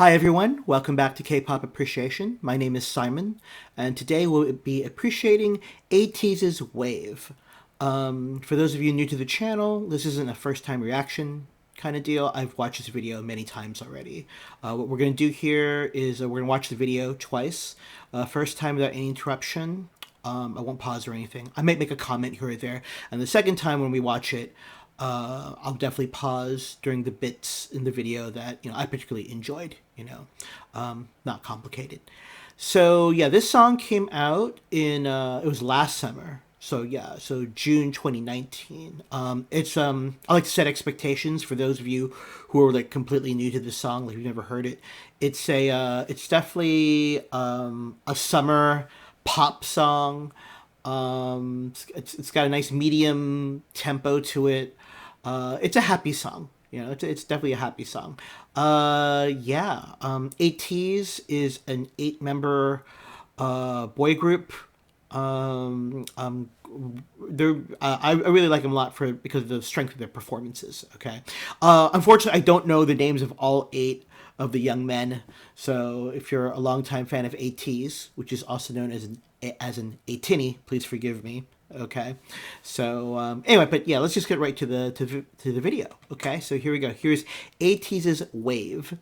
Hi everyone, welcome back to K-Pop Appreciation. My name is Simon, and today we'll be appreciating ATEEZ's Wave. For those of you new to the channel, this isn't a first-time reaction kind of deal. I've watched this video many times already. What we're going to do here is we're going to watch the video twice. First time without any interruption. I won't pause or anything. I might make a comment here or there. And the second time when we watch it, I'll definitely pause during the bits in the video that I particularly enjoyed. Not complicated. So yeah, this song came out in it was last summer. So yeah, so June 2019. It's I like to set expectations for those of you who are like completely new to this song, like you've never heard it. It's definitely a summer pop song. It's got a nice medium tempo to it. It's a happy song. It's definitely a happy song. ATEEZ is an 8-member boy group. I really like them a lot because of the strength of their performances. Okay. Unfortunately, I don't know the names of all 8 of the young men. So if you're a longtime fan of ATEEZ, which is also known as an ATEEZ, please forgive me. Okay, so anyway, but yeah, let's just get right to the video. Okay, so here we go. Here's ATEEZ's Wave.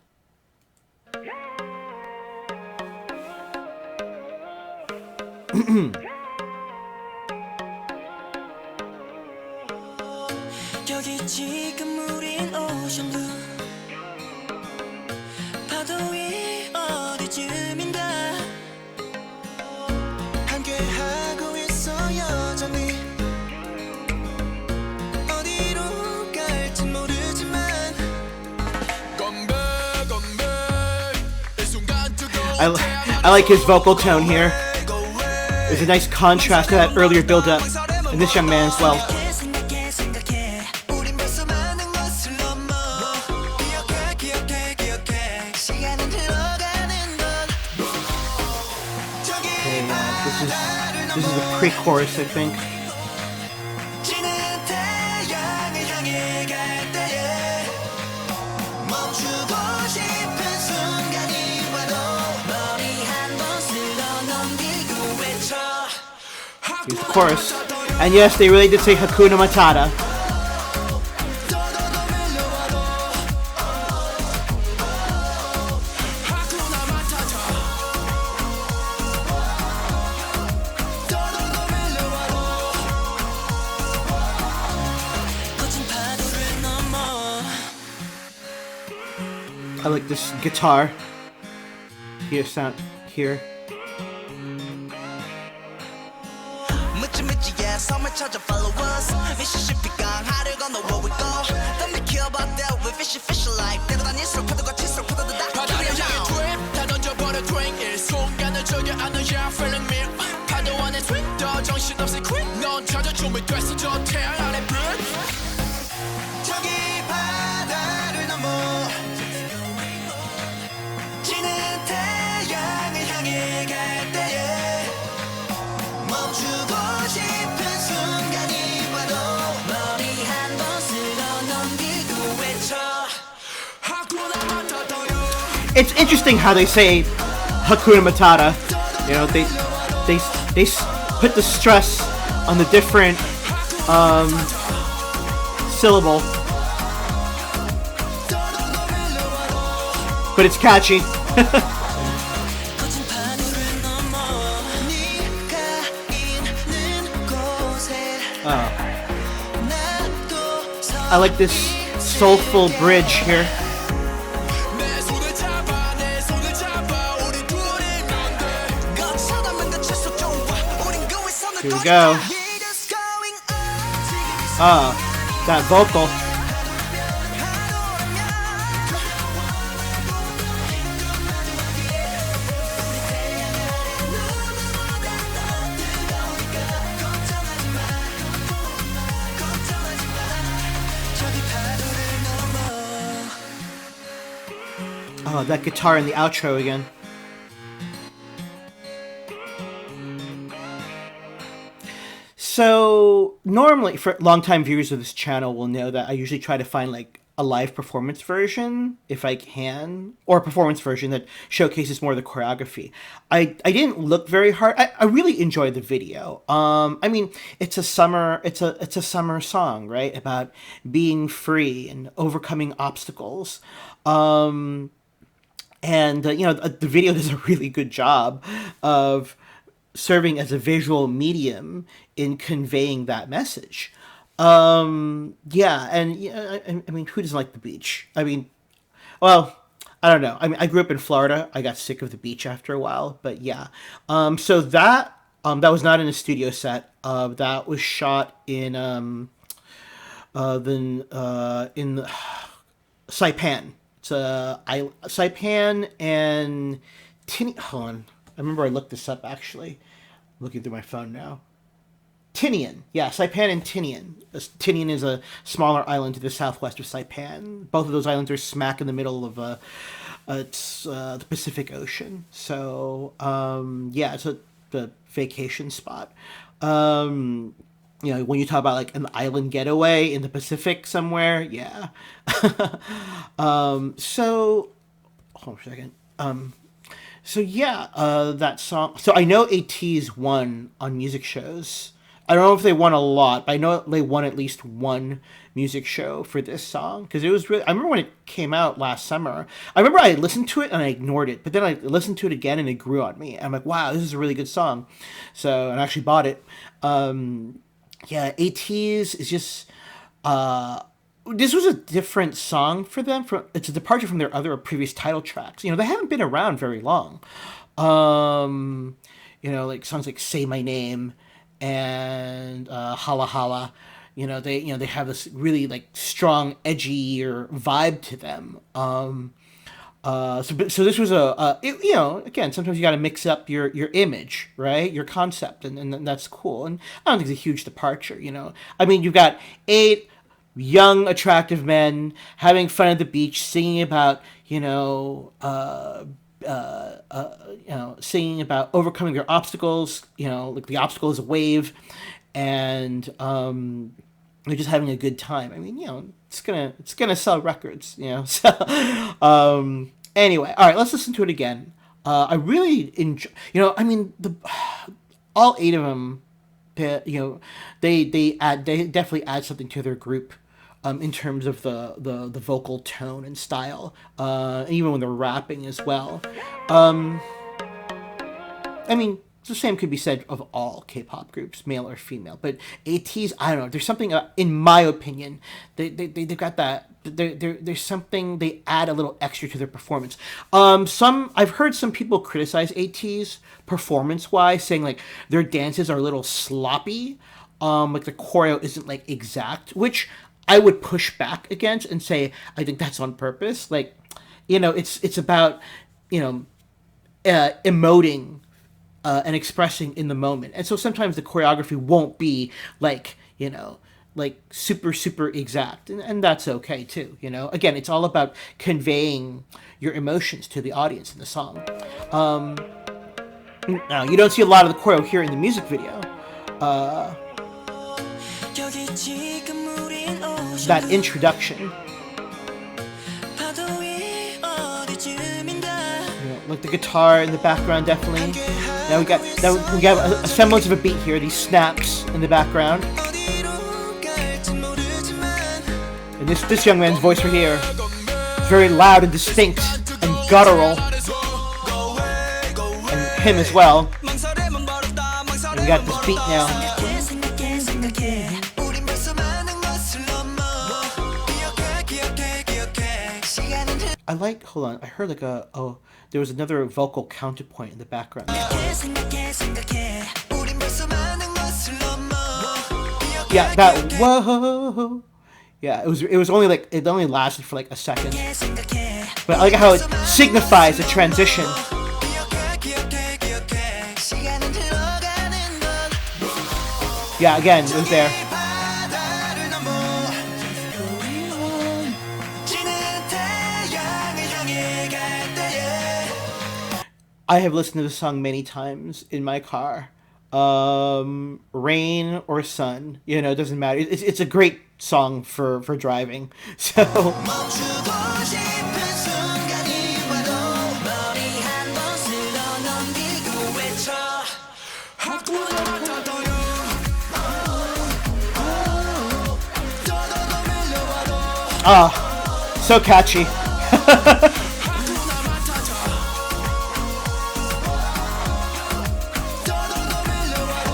I like his vocal tone here. There's a nice contrast to that earlier build-up, and this young man as well. Okay, this is a pre-chorus, I think. Here's the chorus. And yes, they really did say Hakuna Matata. I like this guitar. Here, sound here. It's interesting how they say Hakuna Matata. They put the stress on the different syllable, but it's catchy. I like this soulful bridge here. Here we go. That vocal. Oh, that guitar in the outro again. So normally, for longtime viewers of this channel will know that I usually try to find like a live performance version if I can, or a performance version that showcases more of the choreography. I didn't look very hard. I really enjoyed the video. I mean, it's a summer song, right? About being free and overcoming obstacles. And the video does a really good job of serving as a visual medium in conveying that message. Yeah, and yeah, I mean, who doesn't like the beach? I mean, well, I don't know. I mean, I grew up in Florida. I got sick of the beach after a while, but yeah. So that was not in a studio set. That was shot in in Saipan. It's Saipan and Hold on, I remember I looked this up actually. I'm looking through my phone now. Tinian, yeah, Saipan and Tinian. Tinian is a smaller island to the southwest of Saipan. Both of those islands are smack in the middle of the Pacific Ocean. So yeah, it's a vacation spot. When you talk about like an island getaway in the Pacific somewhere, yeah. So hold on a second. So yeah, that song. So I know ATEEZ won on music shows. I don't know if they won a lot, but I know they won at least one music show for this song because it was really. I remember when it came out last summer. I remember I listened to it and I ignored it, but then I listened to it again and it grew on me. I'm like, wow, this is a really good song. So and I actually bought it. Yeah, ATEEZ is just. This was a different song for them. It's a departure from their other previous title tracks. They haven't been around very long. Like songs like "Say My Name" and "Hala Hala." They have this really like strong, edgier vibe to them. So this was again, sometimes you got to mix up your image, right? Your concept, and that's cool. And I don't think it's a huge departure. I mean, you've got 8 young, attractive men having fun at the beach, singing about singing about overcoming their obstacles. Like the obstacle is a wave, and they're just having a good time. I mean, it's gonna sell records. So anyway, all right, let's listen to it again. I really enjoy. I mean, all 8 of them. They definitely add something to their group. In terms of the vocal tone and style, even when they're rapping as well. I mean, the same could be said of all K-pop groups, male or female. But ATEEZ, I don't know. There's something, in my opinion, they've got that. There's something, they add a little extra to their performance. I've heard some people criticize ATEEZ performance-wise, saying like their dances are a little sloppy. Like the choreo isn't like exact, which I would push back against and say I think that's on purpose. Like, it's about emoting and expressing in the moment, and so sometimes the choreography won't be like like super exact, and that's okay too. Again, it's all about conveying your emotions to the audience in the song. Now you don't see a lot of the choreo here in the music video. That introduction, like the guitar in the background, definitely. Now we got a semblance of a beat here. These snaps in the background, and this young man's voice right here, very loud and distinct and guttural, and him as well. And we got this beat now. Hold on, I heard like there was another vocal counterpoint in the background. Yeah, that whoa. Yeah, it was only like, it only lasted for like a second. But I like how it signifies a transition. Yeah, again, it was there. I have listened to this song many times in my car. rain or sun. You know, it doesn't matter. It's a great song for driving. So so catchy.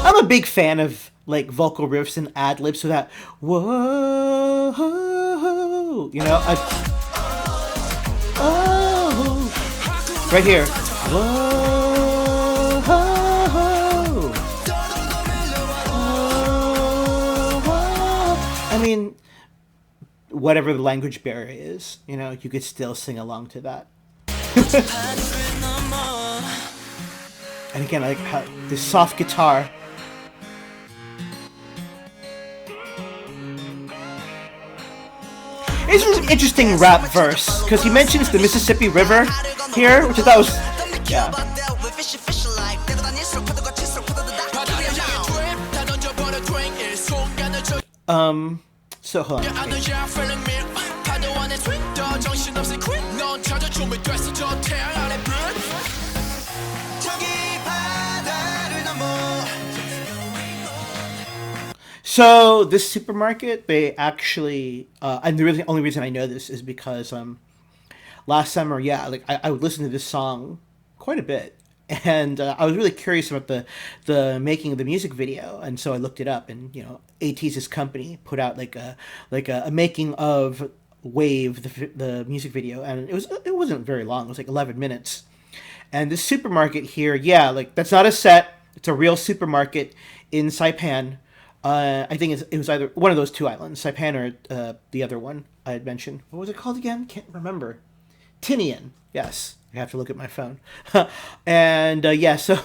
I'm a big fan of like vocal riffs and ad libs, so that whoa, you know, right here, whoa, I mean, whatever the language barrier is, you know, you could still sing along to that. And again, I like how this soft guitar. It's an interesting rap verse because he mentions the Mississippi River here, which I thought was, yeah. So hold on. So this supermarket, they actually, and the only reason I know this is because last summer, yeah, like I would listen to this song quite a bit, and I was really curious about the making of the music video, and so I looked it up, and you know, ATEEZ's company put out like a making of Wave, the music video, and it wasn't very long. It was like 11 minutes, and this supermarket here, yeah, like that's not a set; it's a real supermarket in Saipan. I think it was either one of those two islands, Saipan or the other one I had mentioned. What was it called again? Can't remember. Tinian. Yes. I have to look at my phone. And yeah, so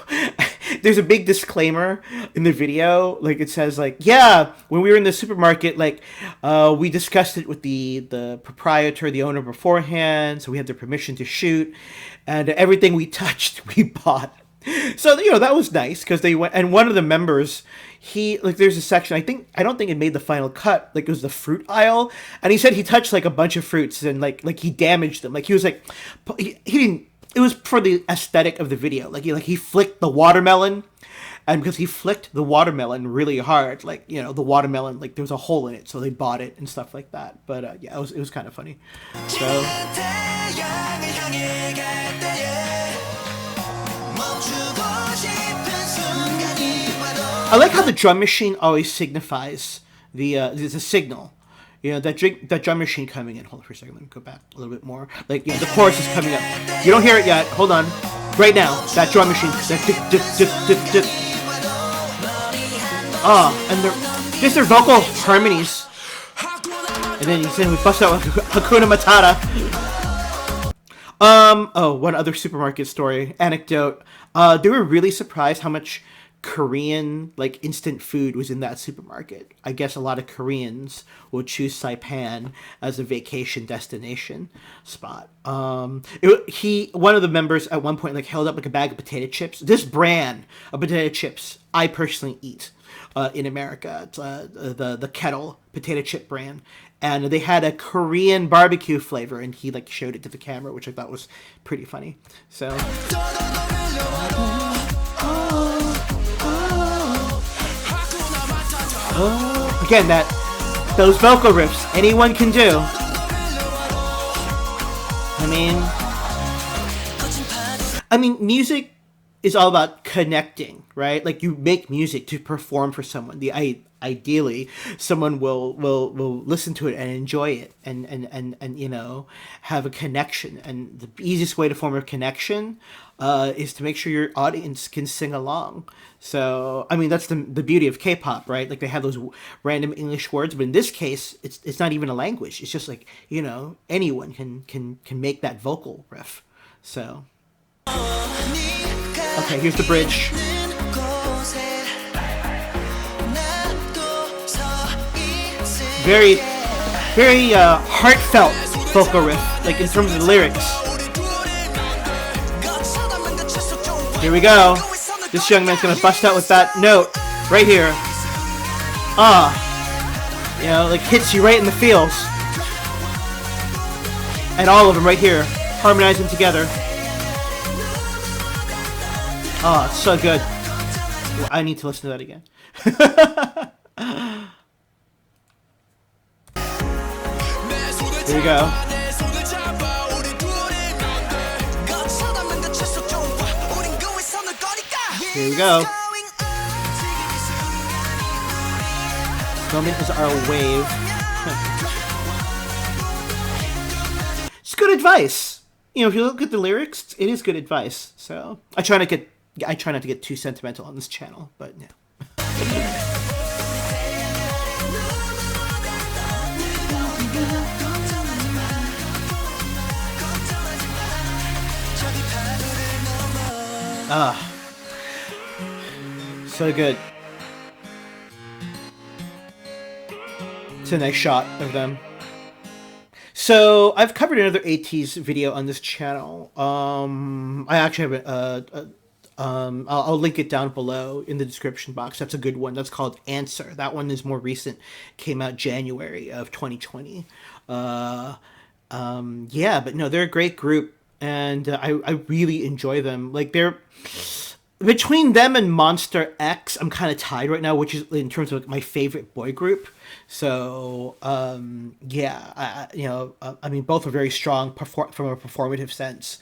there's a big disclaimer in the video. Like it says like, yeah, when we were in the supermarket, like we discussed it with the proprietor, the owner beforehand. So we had their permission to shoot, and everything we touched, we bought. So, you know, that was nice because they went, and one of the members, he, like, there's a section, I don't think it made the final cut, like, it was the fruit aisle, and he said he touched, like, a bunch of fruits, and, like he damaged them, like, he was, like, he didn't, it was for the aesthetic of the video, like, he flicked the watermelon, and because he flicked the watermelon really hard, like, you know, the watermelon, like, there was a hole in it, so they bought it, and stuff like that, but, yeah, it was kind of funny, so... I like how the drum machine always signifies there's a signal. You know, that drum machine coming in. Hold on for a second. Let me go back a little bit more. Like, you know, the chorus is coming up. You don't hear it yet. Hold on. Right now, that drum machine. That dip, dip, dip, dip, dip. And just their vocal harmonies. And then we bust out Hakuna Matata. One other supermarket story, anecdote. They were really surprised how much Korean, like, instant food was in that supermarket. I guess a lot of Koreans will choose Saipan as a vacation destination spot. One of the members at one point, like, held up, like, a bag of potato chips. This brand of potato chips I personally eat in America. It's the Kettle potato chip brand. And they had a Korean barbecue flavor, and he, like, showed it to the camera, which I thought was pretty funny. So... Again, those vocal riffs, anyone can do. I mean, music is all about connecting, right? Like, you make music to perform for someone. Ideally, someone will listen to it and enjoy it, and you know, have a connection. And the easiest way to form a connection is to make sure your audience can sing along. So, I mean, that's the beauty of K-pop, right? Like, they have those random English words, but in this case, it's not even a language. It's just like, you know, anyone can make that vocal riff. So, okay, here's the bridge. Very, very heartfelt vocal riff, like in terms of the lyrics. Here we go. This young man's gonna bust out with that note right here. You know, like hits you right in the feels. And all of them right here, harmonizing together. Oh, it's so good. Well, I need to listen to that again. Here we go. Here we go. Moment is our wave. It's good advice. You know, if you look at the lyrics, it is good advice. So I try not to get too sentimental on this channel, but yeah. So good. It's a nice shot of them. So I've covered another ATEEZ video on this channel. I actually have I'll link it down below in the description box. That's a good one. That's called Answer. That one is more recent. Came out January of 2020. Yeah, but no, they're a great group, and I really enjoy them. Like, they're between them and Monster X, I'm kind of tied right now, which is in terms of my favorite boy group. So yeah, I mean, both are very strong from a performative sense.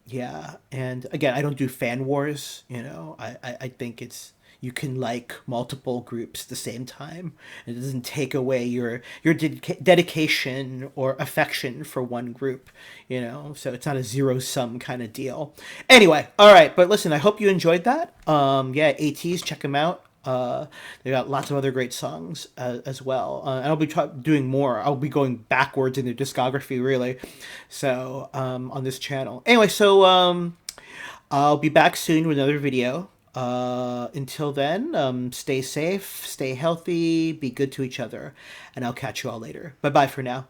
Yeah, and again, I don't do fan wars. You know, I think it's, you can like multiple groups at the same time. It doesn't take away your dedication or affection for one group, you know, so it's not a zero-sum kind of deal. Anyway, all right, but listen, I hope you enjoyed that. Yeah, ATEEZ, check them out. They got lots of other great songs as well. And I'll be doing more. I'll be going backwards in their discography, really. So on this channel. Anyway, so I'll be back soon with another video. Until then, stay safe, stay healthy, be good to each other, and I'll catch you all later. Bye-bye for now.